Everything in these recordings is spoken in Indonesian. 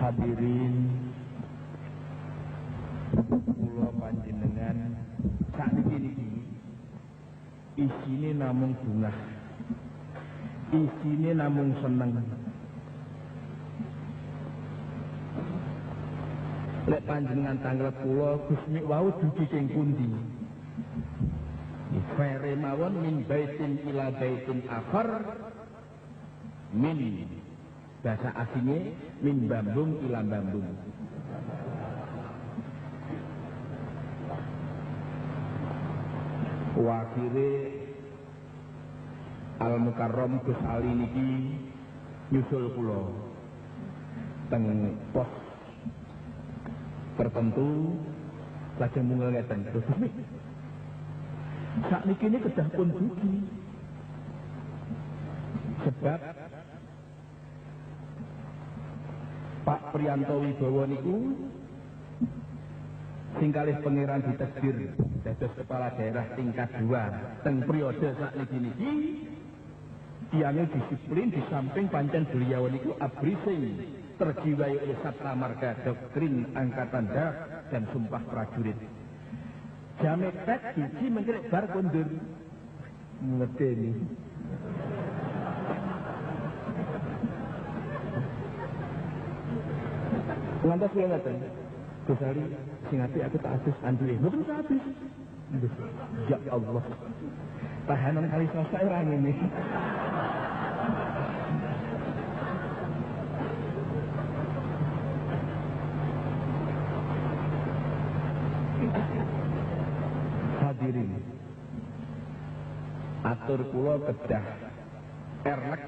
Hadirin kula panjenengan sakniki niki isine namung bungah, isine namung seneng. Lek panjenengan tanglet kula Gusti wau dugi ing pundi? Fere mawon min baitin ila baitin akhar, min bahasa aslinya min bambung ila bambung. Wakile Al Mukarram Gus Ali niki nyusul kula teng pos tertentu lajeng mungel ngeten. Sakniki ini kedah pun dugi sebab Pak Priyanto Wibowo niku sing kalih pangeran ditakdir dados kepala daerah tingkat 2 teng periode sakniki niki tiyane disiplin di samping pancen beliau niku abri sing terjiwai oleh Satra Marga Doktrin Angkatan Darat dan Sumpah Prajurit. Jame tek dugi mengkirek bar kondur ngedeni. Ngantos kula ngaten. Gus Ali sing ati aku tak habis andile. Mboten tak habis. Ya Allah. Tahanan kali selesai ora ngene. Hadirin, atur kula kedah erlek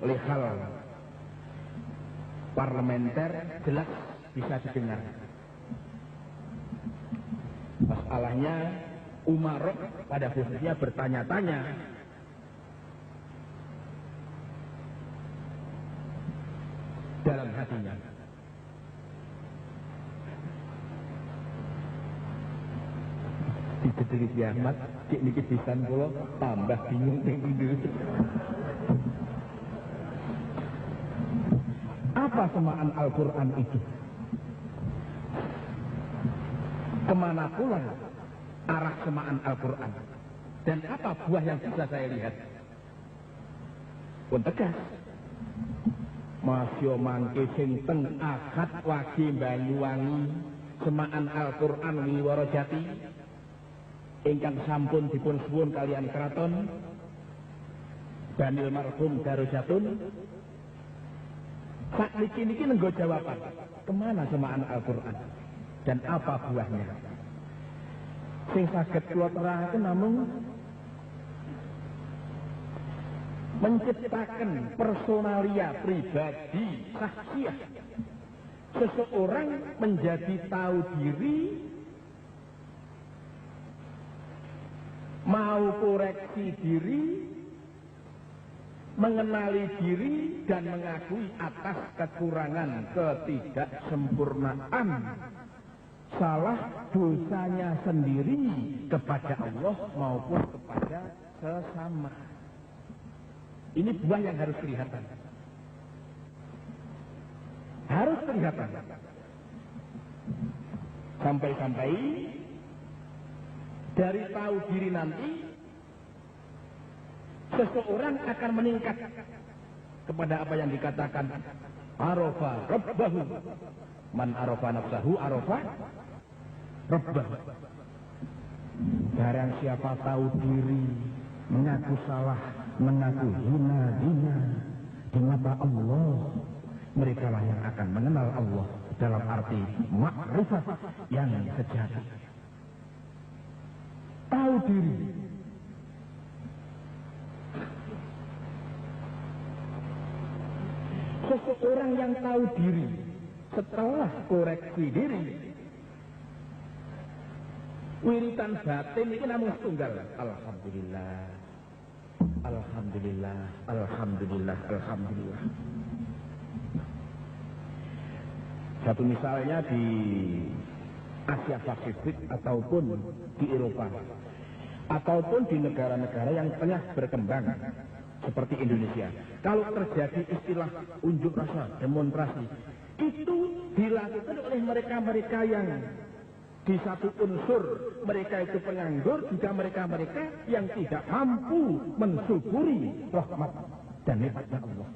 lihal parlementer jelas bisa didengar. Masalahnya Umarok pada khususnya bertanya-tanya dalam hatinya. Dicedheki kiamat, cik niki pisan kula tambah bingung ning ndi. Apa semaan Al-Quran itu? Kemana pula arah semaan Al-Quran? Dan apa buah yang bisa saya lihat? Pun tegas. Masya mangke sing teng akad wagi Banyuwangi semaan Al-Quran Wiworo Jati ingkang sampun dipun suwun kalian keraton Banil Marhum Darujatun. Sakniki niki nenggo jawaban kemana semaan Al-Quran dan apa buahnya. Sing saged kula terangkan namung menciptakan personalia pribadi sahsiah seseorang menjadi tahu diri, mau koreksi diri, mengenali diri dan mengakui atas kekurangan ketidaksempurnaan salah dosanya sendiri kepada Allah maupun kepada sesama. Ini buah yang harus kelihatan. Harus kelihatan. Sampai-sampai dari tahu diri nanti seseorang akan meningkat kepada apa yang dikatakan arafa rabbahu. Man arafa nafsahu arafa rabbahu. Barang siapa tahu diri, mengaku salah, mengaku hina di mata Allah, mereka lah yang akan mengenal Allah dalam arti makrifat yang sejati. Tahu diri. Seseorang yang tahu diri setelah koreksi diri, wiritan batin ini namun tunggal. Alhamdulillah, alhamdulillah, alhamdulillah, alhamdulillah. Satu misalnya di Asia Pasifik ataupun di Eropa ataupun di negara-negara yang tengah berkembang seperti Indonesia. Kalau terjadi istilah unjuk rasa, demonstrasi, itu dilakukan oleh mereka-mereka yang di satu unsur mereka itu penganggur, juga mereka-mereka yang tidak mampu mensyukuri rahmat dan nikmatnya Allah.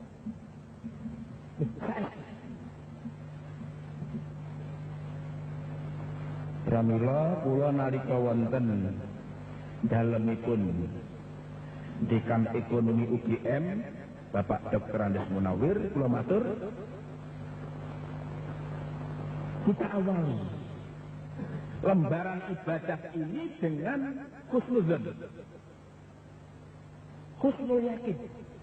Pramila kula nalika wonten dalemipun Dekan Ekonomi UGM Bapak Dr. Andes Munawir, kula matur kita awali lembaran ibadah ini dengan husnuzon, husnul yakin,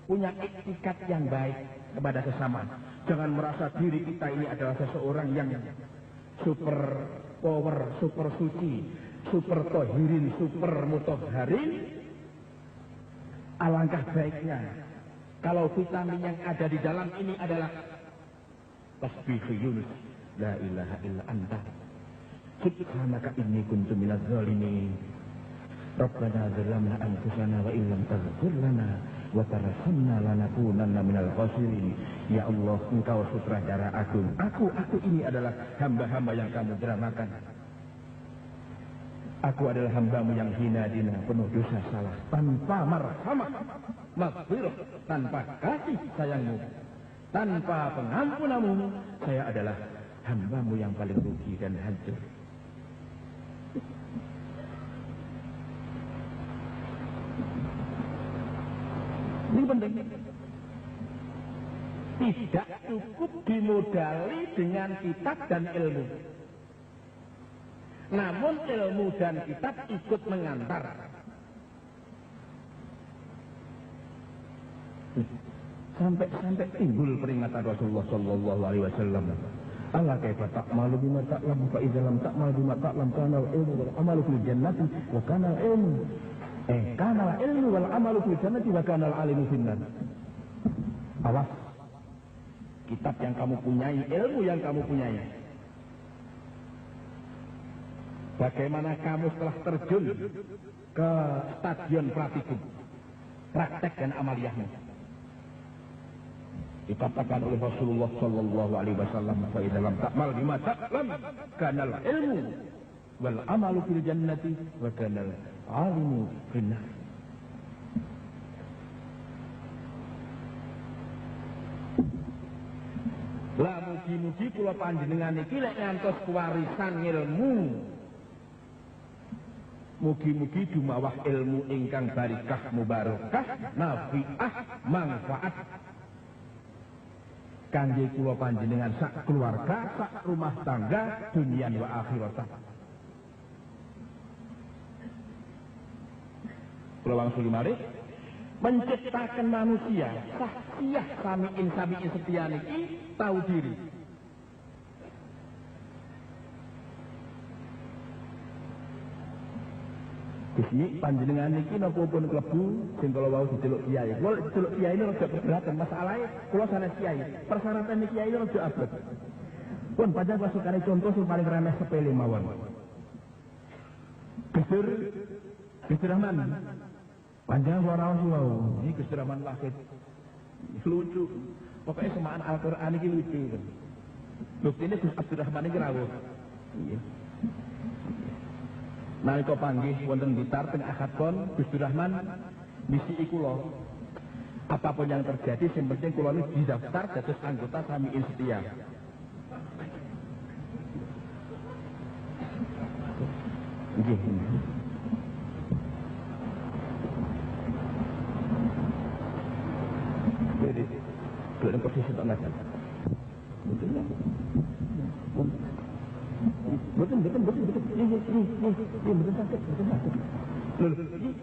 punya iktikat yang baik kepada sesama. Jangan merasa diri kita ini adalah seseorang yang super power, super suci, super tohirin, super mutahharin. Alangkah baiknya kalau vitamin yang ada di dalam ini adalah tasbih Yunus, la ilaha illa anta subhanaka inni kuntu minaz zalimin. Rabbana zalamna anfusana wa illam taghfir lana wa tarhamna lanakunanna minal khasirin. Ya Allah, Engkau sutradara agung. Aku ini adalah hamba-hamba yang kamu dramakan. Aku adalah hambamu yang hina dina, penuh dosa salah, tanpa marhamah, maghfirah, tanpa kasih sayangmu, tanpa pengampunanmu. Saya adalah hambamu yang paling rugi dan hancur. Ini penting. Tidak cukup dimodali dengan kitab dan ilmu, namun ilmu dan kitab ikut mengantar. Sampai timbul peringatan Rasulullah Sallallahu Alaihi Wasallam. Allah kaifa ta'malu bima ta'lam fa idza lam ta'mal bima ta'lam kana al-ilmu wal amalu fil jannati wa kana al-ilmu kana al-ilmu wal amalu fil jannati wa kana al-alimu finnar. Awas, kitab yang kamu punyai, ilmu yang kamu punyai, bagaimana kamu setelah terjun ke stadion praktikum, praktek dan amaliyahnya. Dikatakan oleh Rasulullah Sallallahu Alaihi Wasallam, fa idza lam ta'mal bima ta'lam kana al-ilmu wal amalu fil jannati wa kana al-alimu finnar. Lah mugi-mugi kula panjenengan iki lek ngantos kewarisan ilmu, mugi-mugi dumawah ilmu ingkang barikah mubarakah nafi'ah manfaat kangge kula panjenengan sak keluarga, sak rumah tangga, dunia wa akhirat. Kula wangsul mari menciptakan manusia sahiyah samiin setia niki tahu diri. Gusti panjenengan niki napa pun klebu sing kula wau diceluk kiai. Kula diceluk kiai ini rada keberatan masalahe kula sanes kiai. Persyaratan kiai ini rada abot. Pun panjenengan masukane contoh sing paling remeh sepele mawon. Gusti Rahman. Panjenengan ora wau. Iki Gusti Rahman lahir. Lucu. Pokoknya semaan Al-Qur'an iki lucu. Buktine Gusti Abdurrahman iki rawuh. Iya. Nalika panggih wonten gitar teng akad pon Gusti Rahman misi kula. Apapun yang terjadi sing penting kula niku didaftar dados anggota Samiin Setia. Nggih. Jadi dalam posisi tak ngajar. Betul tak? Betul.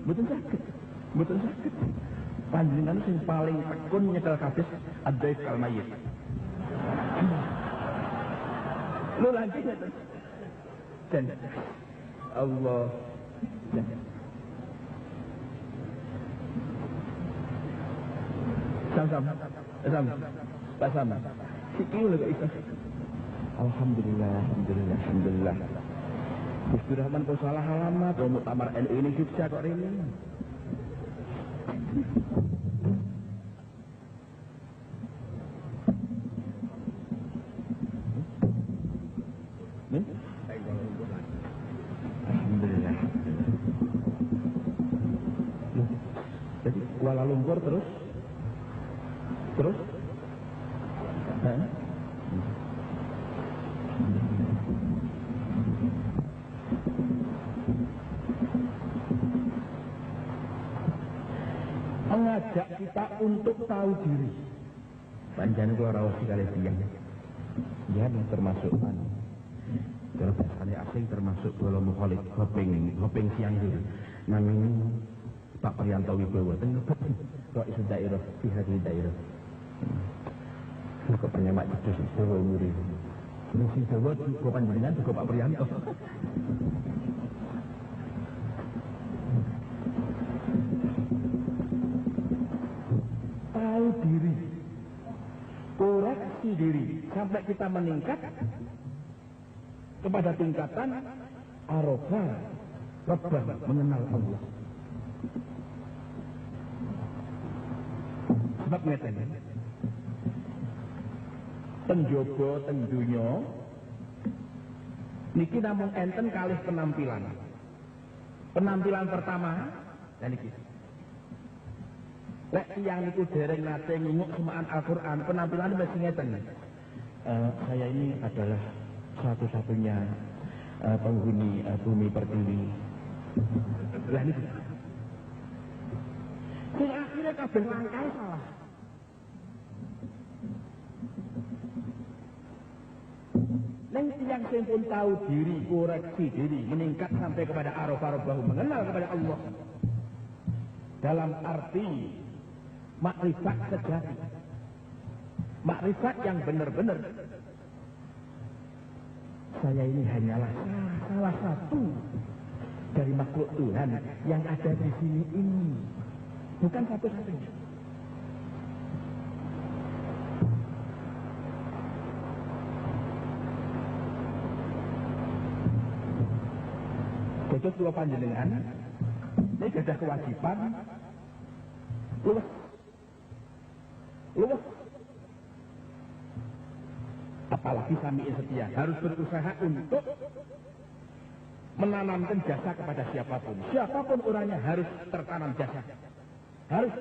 Betul sakit. Betul sakit. Panjenengan sing paling tekun nyekel kados Ad-Daif Al-Mayyit. Lu lagi nggak? Dan Allah. Sama. Sikil lho gak iso. Alhamdulillah. Gusti Rahman kok salah alamat, muktamar NU ini Jogja kok rene. lumpur terus mengajak kita untuk tahu diri. Panjang kula rawuh sekali tiyang. Ya termasuk kalau bahasanya asing termasuk kalau mukhalif hoping siang dulu. Namanya Pak Priyanto Wibowo tengah kok isu daerah pihak di daerah. Kok penyemak jedus Jawa muri. Misi Jawa juga panjenengan juga Pak Priyanto. Tahu diri, koreksi diri sampai kita meningkat kepada tingkatan arofa Rabbah, mengenal Allah. Sebab ngeten tenjogo tendunya niki namung enten kalih penampilan. Penampilan pertama dan niki lek tiyang niku dereng nate ngunguk semaan Al-Qur'an, penampilan mesti ngeten. Saya ini adalah satu-satunya penghuni bumi pertiwi. Lah niki sing akhirnya kabeh langkai salah. Neng tiang sing pun tahu diri, koreksi diri, meningkat sampai kepada araf-arafahu, mengenal kepada Allah. Dalam arti makrifat sejati. Makrifat yang benar-benar. Saya ini hanyalah salah satu dari makhluk Tuhan yang ada di sini ini. Bukan satu-satunya. Jadi dua panjenengan ini ada kewajiban luwes. Apalagi sami setia harus berusaha untuk menanamkan jasa kepada siapapun orangnya harus tertanam jasa. Harus.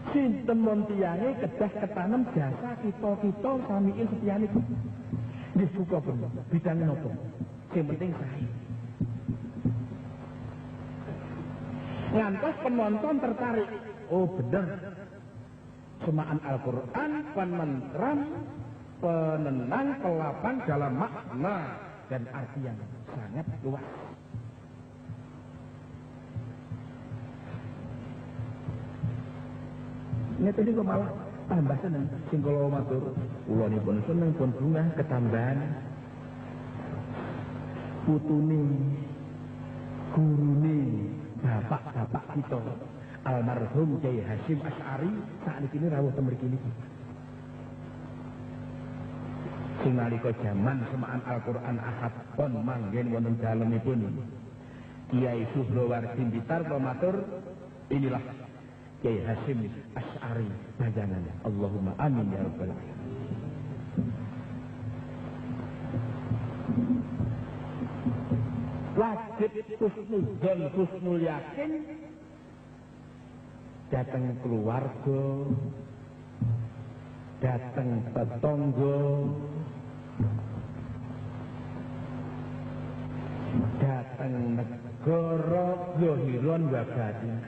Sinten montiane kedah ketanam jasa kita samiin setiane. Nggih suka pun bidang nopo. Sing penting sae. Ngantos penonton tertarik. Oh bener. Semaan Al-Qur'an penentram, penenang, pelapang dalam makna dan arti yang sangat luas. Ini tadi kok malah tambah seneng. Sing kula matur, kula nipun seneng pun bunga ketambahan putune gurune bapak-bapak kita almarhum Kyai Hasyim Asy'ari sakniki rawuh teng mriki niki. Sing nalika jaman semaan Al-Qur'an Ahad pon manggen wonten dalemipun Kyai Suhrowardi Bitar matur, inilah Kyai Hasyim Asy'ari bayangannya. Allahumma amin ya rabbal alamin. Wajib husnuzon, husnul yakin datang keluarga, datang tetangga, datang negara, zahiron wa batin.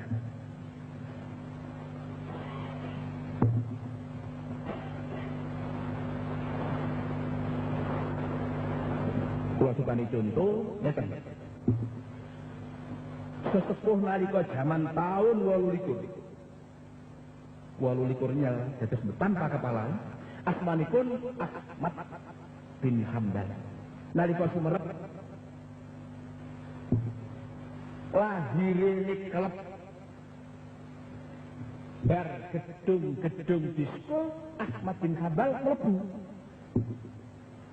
Kula supani contoh ngeten. Sesepuh nalika zaman tahun 28-nya dados tanpa kepala, asmanipun Ahmad bin Hamdan. Nalika sumerep lahire klub bar gedung disko Ahmad bin Hambal mlebu.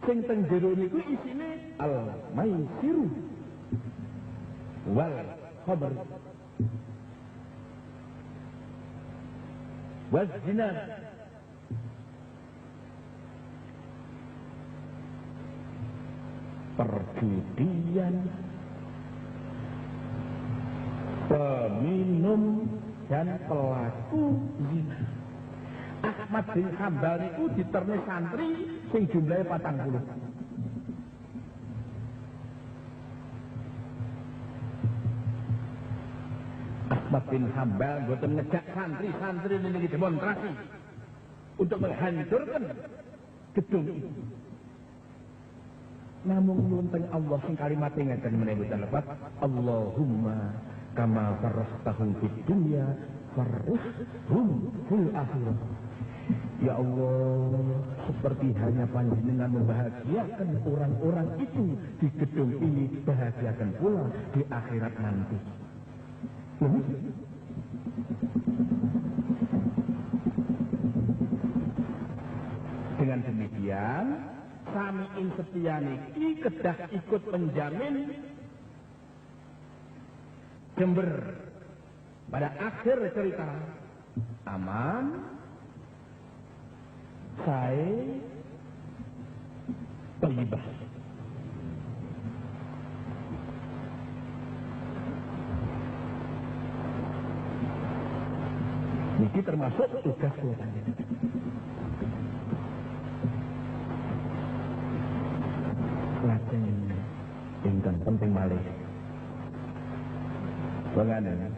Sing teng jero niku isine al-maisiru wal khamr wal zina. Perjudian, dan pelaku zina. Ahmad bin Hambal niku diterne santri sing jumlahe 40. Ahmad bin Hambal boten ngejak santri-santri niki demonstrasi untuk menghancurkan gedung itu. Namun nunteng Allah sing kalimat ngeten menawi lepas Allahumma kama farrastahum fid dunya farrishhum fil akhirah. Ya Allah, seperti hanya panjenengan membahagiakan orang-orang itu di gedung ini, bahagiakan pula di akhirat nanti. Dengan demikian, Sami'in setia niki kedah ikut menjamin Jember pada akhir cerita aman, saya thayyibah. Niki termasuk tugas Tuhan. Lajeng ingkang penting malih. Bagaimana?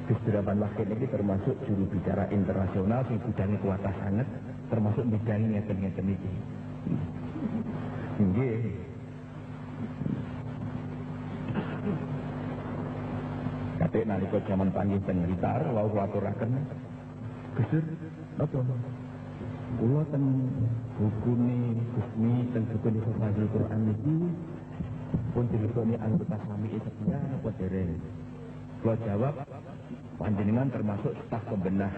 Gusdurapan Wakil ini termasuk juru bicara internasional yang bidangnya kuatah sangat, termasuk bidangnya ngeten-ngeten iki. Nggih. Katik nalika jaman panggih teng Blitar wau aturaken. Gusdur, napa? Kula teng bukune Gusmi teng bukune Fadhil Quran iki pun dileboni anggota Sami'in setia napa dereng? Kula jawab, panjenengan termasuk staf pembenah.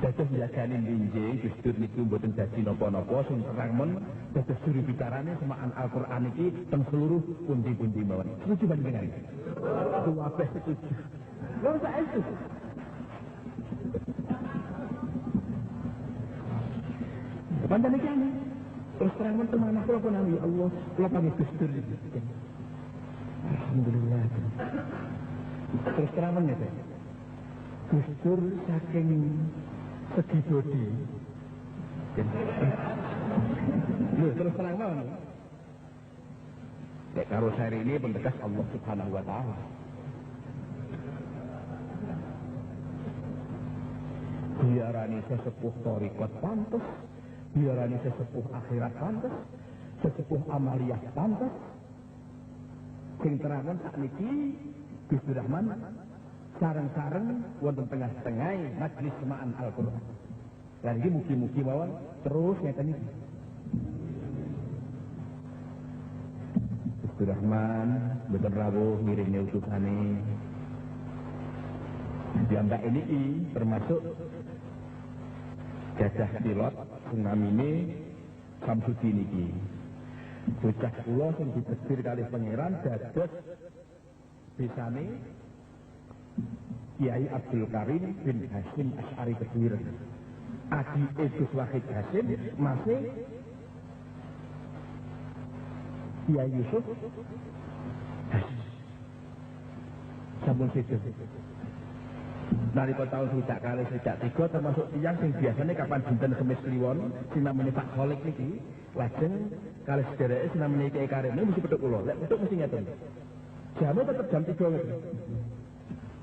Dados njagani binjing Gusdur niku mboten dadi napa-napa sing terang men dados juru bicarane semaan Al-Qur'an iki teng seluruh pundi-pundi mawon. Setuju panjenengan? Kabeh setuju. Lha saestu. Panjenengan iki ane. Terus terang men tenan kula pun ya Allah, kula panggih Gusdur iki. Alhamdulillah. Terus terang men ya. Gusdur saking segi bodi. Loh, terus terang mau nih. Nek karo seri ini pendekas Allah Subhanahu wa taala. Biarani sesepuh thariqat pantes, biarani sesepuh akhirat pantes, sesepuh amaliyah pantes. Sing terangan sakniki Gusdur Rahman sareng-sareng wonten tengah-tengah majelis semaan Al-Qur'an. Lan iki mugi-mugi mawon terus ngeten iki. Gusdur Rahman mboten rawuh ngiringi utusane. Piyambak ini termasuk gajah pilot sing namine Samsudin iki. Bocah kula sing ditesir kalih pangeran dados bisane Kiai Abdul Karim bin Hasyim Asy'ari Kediri. Adi Gus Wahid Hasyim masih Kiai Yusuf Hasyim. Sampun sedo. Nalika tahun sejak kali sejak 3 termasuk tiyang sing biasanya kapan dinten Kemis Kliwon sing namanya Pak Kholik niki lajeng kali sedereke sing namanya Kiai Karim ini mesti petuk kula. Lek petuk mesti ngeten. Jamnya tetap jam 3 ngeten.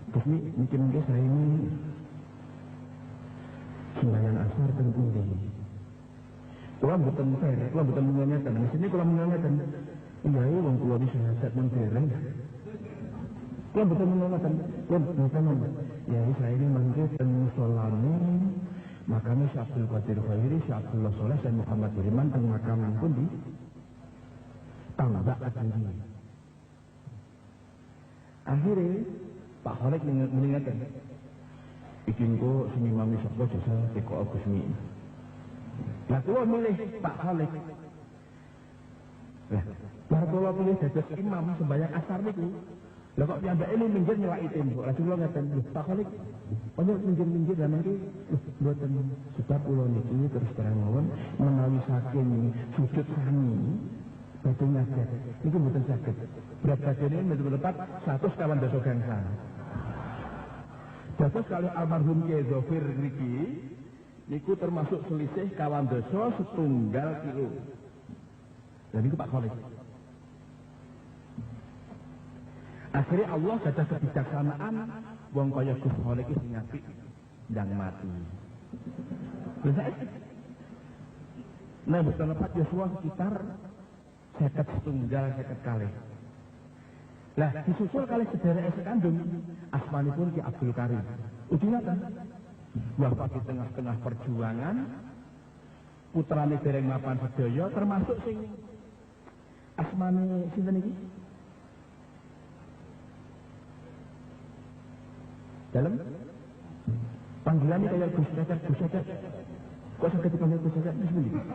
Gusmi, mungkin saya ini sembahyang asar teng pundi. Kula mboten ferek, kula mboten ngeten. Mesine kula ngeten. Iya, wong kula iki sehat men dereng. Kula mboten ngeten. Kula mboten. Ya, saya ini mangke teng musolane makame Syekh Abdul Qadir Khairi, Syekh Abdullah Soleh dan Muhammad Beriman teng makam pundi? Tambak Kediri. Akhirnya Pak Kholik mengingatkan, bikin kok sini mami sapa jasa teko Gusmi. Lah kula milih Pak Kholik. Lah, bar kula pilih dados imam sembahyang asar niku. Lah kok piyambake ini minggir nyelaki tembok. Lah kula ngaten, Pak Kholik, ojo minggir-minggir lan niki mboten sebab kula niki terus terang mawon menawi saking sujud sami Badhe ngajar. Niku mboten saged. Berat badane mboten tepat 100 kawan dosa gangsal. Dados kalih almarhum Kyai Dzofir niki niku termasuk selisih kawan dosa 1 kilo. Dan niku Pak Khalid. Akhirnya Allah gadah kebijaksanaan wong kaya Gus Khalid iki sing apik ndang mati. Lha saiki nah betul lepat Yosua sekitar 51 kali. Lah disusul kali sedherek sekandung asmanipun Ki Abdul Karim. Uji nata wafat di tengah-tengah perjuangan putrane dereng mapan sedaya termasuk sing asmane sinten iki? Dalam panggilan ini kayak Gus Cacat. Kok sakit dipanggil Gus Cacat? Bismillah.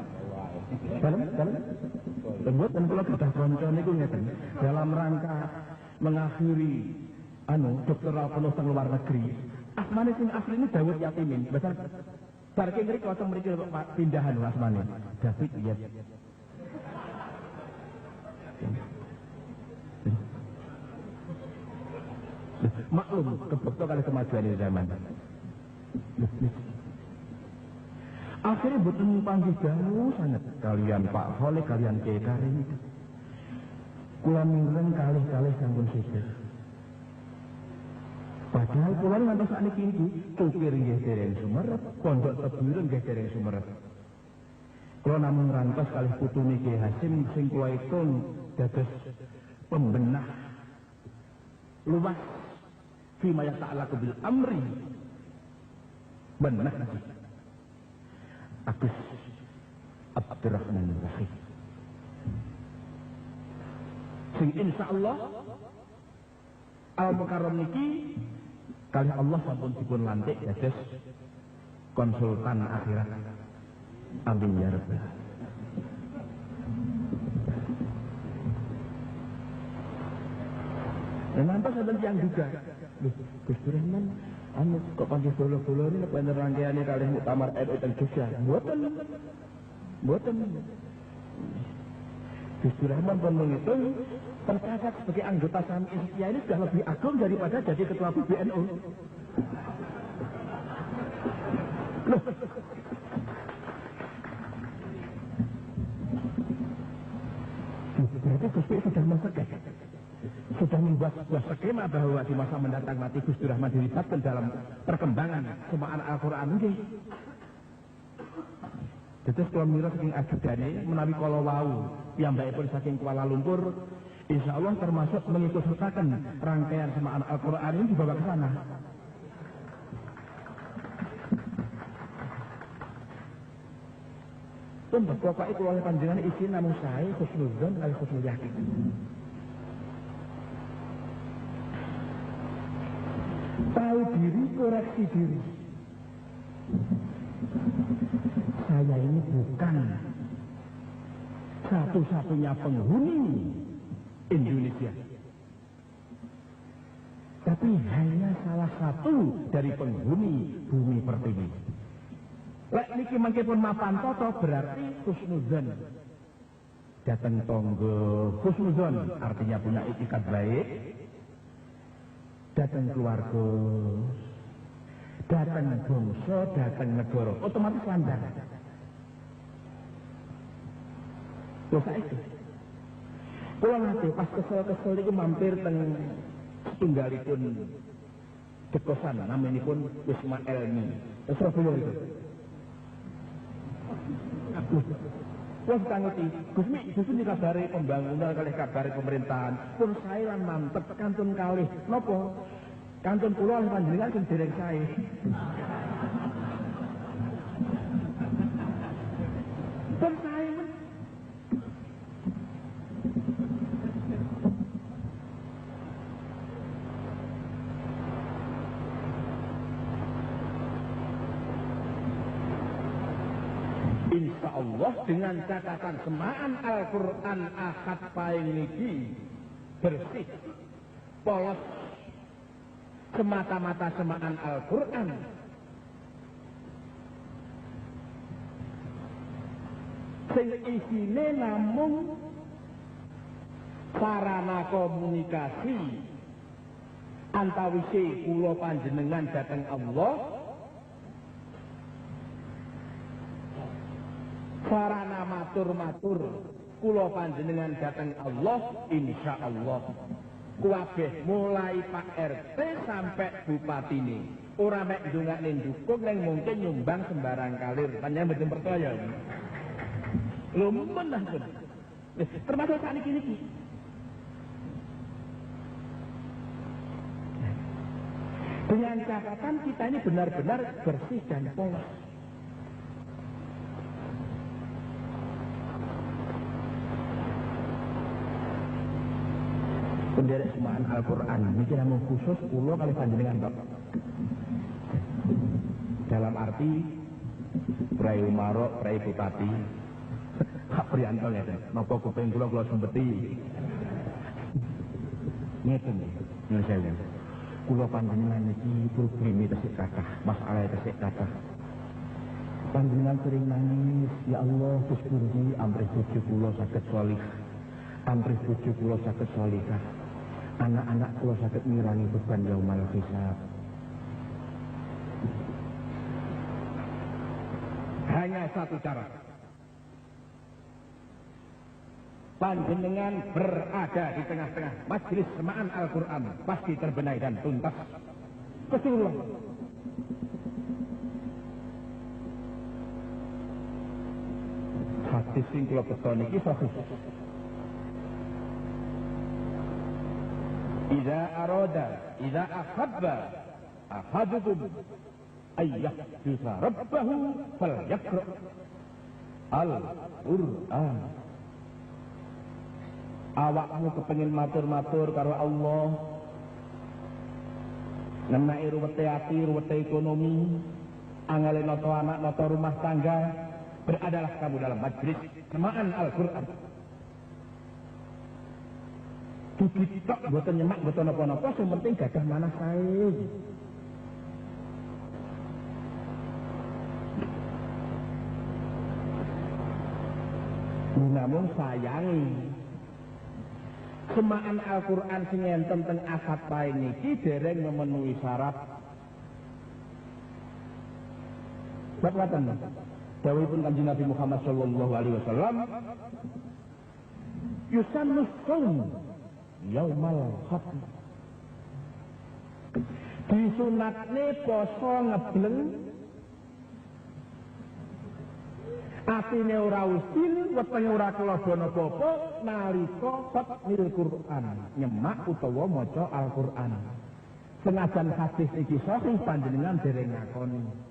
Dalam. Lembut dan kalau kita konco niku ngeten. Dalam rangka mengakhiri doktoral penuh teng luar negeri. Asmane sing asli ini Dawud Yatimin. Besar barke ngriki kosong mriki pindahan asmane. David ya. Maklum kebekto kali kemajuan di zaman. Akhirnya boten panggih dangu sangat kalian Pak Khalid kalian Kyai Karim. Kula mireng kalih-kalih sampun sisih. Padahal kula ngantos sakniki iki cukir nggih dereng sumerep, pondok teburen nggih dereng sumerep. Kula namung rantos kalih putune Kyai Hasim sing kula itung dados pembenah luas fima yata'allaqu bil amri benar Agus Abdurrahman Rahim sing insyaallah Al-Mukarram niki kali Allah sampun dipun lantik dados konsultan akhirat. Amin ya rabbal alamin. Dan nanti ada yang juga, Gus Durrahman, kok panggil bolo-bolo ini bener rangkaiannya kali muktamar NU dan Jogja, buatan. Gus Durrahman pun menghitung tercatat sebagai anggota saham Indonesia ini sudah lebih agung daripada jadi ketua PBNU. Loh. Berarti Gus sudah mensekek. Sudah membuat sebuah skema bahwa di masa mendatang nanti Gus Durrahman dilibatkan dalam perkembangan semaan Al-Quran ini. Jadi kalau mira saking agendane menawi kala wau piyambakipun saking Kuala Lumpur, insya Allah termasuk mengikut sertakan rangkaian semaan Al-Quran ini dibawa ke sana. Tumpah pokoknya kalau oleh panjenengan isi namun saya khusnuzon kali khusnul yakin. Tahu diri, koreksi diri. Saya ini bukan satu-satunya penghuni Indonesia, tapi hanya salah satu dari penghuni bumi pertiwi. Lek niki mangke pun mapan toto berarti husnuzon. Datang tonggo husnuzon artinya punya itikat baik. Datang keluarga, datang bangsa, datang negara, otomatis landang. Terus itu, kalau nanti pas kesel-kesel itu mampir teng tunggalipun dekosan, namanya pun Wisma Elmi, Surabaya itu. Wah kita ngerti, Gusmi dikabari pembangunan kali kabari pemerintahan pun saya lan mantep kantun kali nopo kantun pulau oleh panjenengan sing dereng saya pun saya Insya Allah dengan catatan semaan Al-Quran Ahad paing niki bersih, polos, semata-mata semaan Al-Quran. Sing isine namung sarana komunikasi antawise kula panjenengan dhateng Allah, sarana matur-matur kula panjenengan dhateng Allah, insyaallah kabeh mulai Pak RT sampai bupatine ora mek ndongakne ndukung ning mungkin nyumbang sembarang kalir. Panjenengan mboten percaya. Lho menah pun. Termasuk sakniki niki. Dengan catatan kita ini benar-benar bersih dan polos. Penderek semaan Al-Quran ini namung khusus kula kali panjenengan Pak. Dalam arti Prai Umarok, Prai Bupati Hak Prianto ngeten, napa kuping kula sembeti. Ngeten nggih, nyuwun. Kula panjenengan iki probleme tesih kathah, masalah tesih kathah. Panjenengan sering nangis, ya Allah Gusti amrih bojo kula saged salih. Amrih bojo kula saged salihah. Anak-anak kula saged mirangi beban yaumal hisab. Hanya satu cara. Panjenengan berada di tengah-tengah majelis semaan Al-Quran pasti terbenahi dan tuntas. Keseluruhan. Hadis sing kula beto niki sahih. Idza ahabba ahadukum ayyahjusa rabbahu falyaqra al-Qur'an. Awakmu kepengin matur-matur karo Allah, ngenai ruwete ati, ruwete ekonomi, angale noto anak, noto rumah tangga, beradalah kamu dalam majelis semaan Al-Quran. Digitok boten nyemak boten napa-napa, sing penting gadah manah sae. Namun sayangi semaan Al-Quran sing enten teng akad pae niki dereng memenuhi syarat. Bab ngaten. Dawuhipun Kanjeng Nabi Muhammad sallallahu alaihi wasallam, yusannu shaum yaumal khatm. Disunatne poso ngebleng, atine ora usil, wetenge ora kelodon apa-apa nalika qatmil Quran, nyemak utawa maca Al-Quran. Senajan hadis iki sahih panjenengan dereng ngakoni.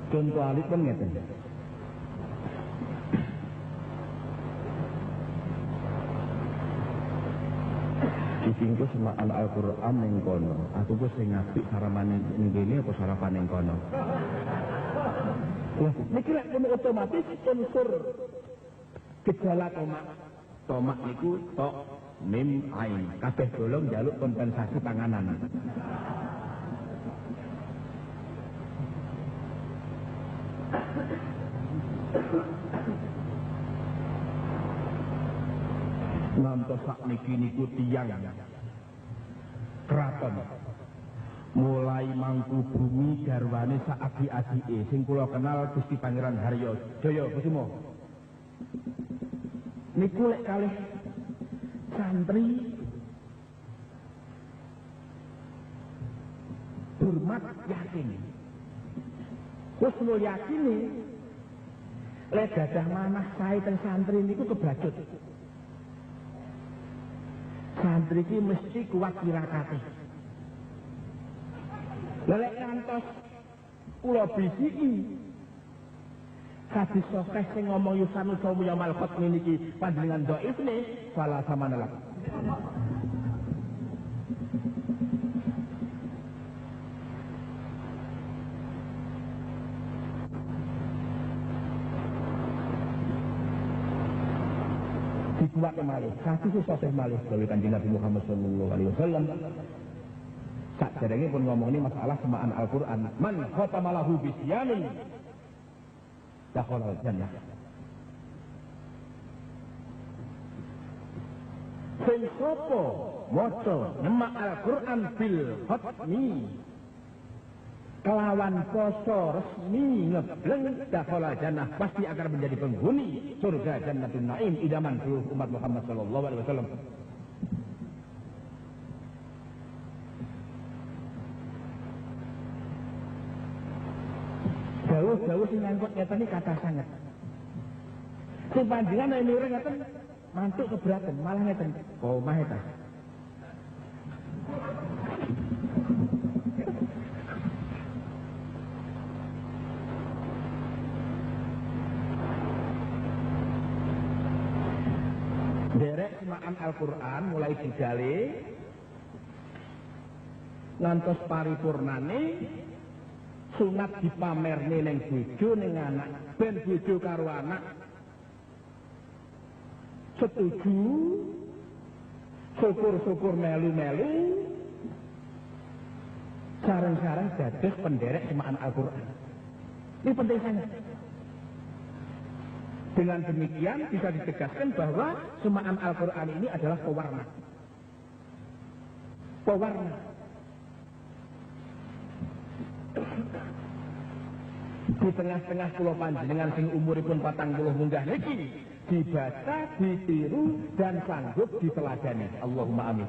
Contoh alit pun ngeten. Dipingku semaan Al-Quran ning kono. Aku ku sing apik sarapan ning kene apa sarapan ning kono. Lah niki lek otomatis unsur gejala tomak. Tomak niku tok mim ain. Kabeh bolong njaluk kompensasi panganan. Ngantos sakniki niku tiyang kraton mulai mangku bumi garwane sak adi-adike sing kula kenal Gusti Pangeran Haryo Jaya Kusuma niku lek kalih santri hormat yakin husnul yakini lek gadah manah sae teng santri niku kebacut. Santri iki mesti kuat tirakate. Lelek ngantos kula bisiki hadis sahih sing ngomong yusanu saumu yaumil khatm niki panjenengan dhaifne fala samanalak. dikuat malih satu sosok malih dari Kanjeng Nabi Muhammad sallallahu alaihi wasallam. Sakderenge pun ngomong ini masalah semaan Al-Qur'an. Man khatama lahu bisyanin dakhala jannah. Sing sapa maca nyemak Al-Qur'an bil khatmi kelawan poso resmi ngebleng dakhala jannah pasti akan menjadi penghuni surga Jannatul Naim idaman seluruh umat Muhammad sallallahu alaihi wasallam. Jauh-jauh sing ngangkut ngeten iki kathah sanget. Sing panjenengan nek mireng ngeten mantuk keberatan malah ngeten. Oh, mah eta. Derek semaan Al-Qur'an mulai digale ngantos paripurnane sunat dipamerne ning bojo ning anak ben bojo karo anak setuju syukur-syukur melu-melu sareng-sareng dados penderek semaan Al-Qur'an. Ini penting sangat. Dengan demikian bisa ditegaskan bahwa semaan Al-Qur'an ini adalah pewarna. Pewarna. Di tengah-tengah kula panjenengan sing umuripun 40 munggah niki dibaca, ditiru dan sanggup diteladani. Allahumma amin.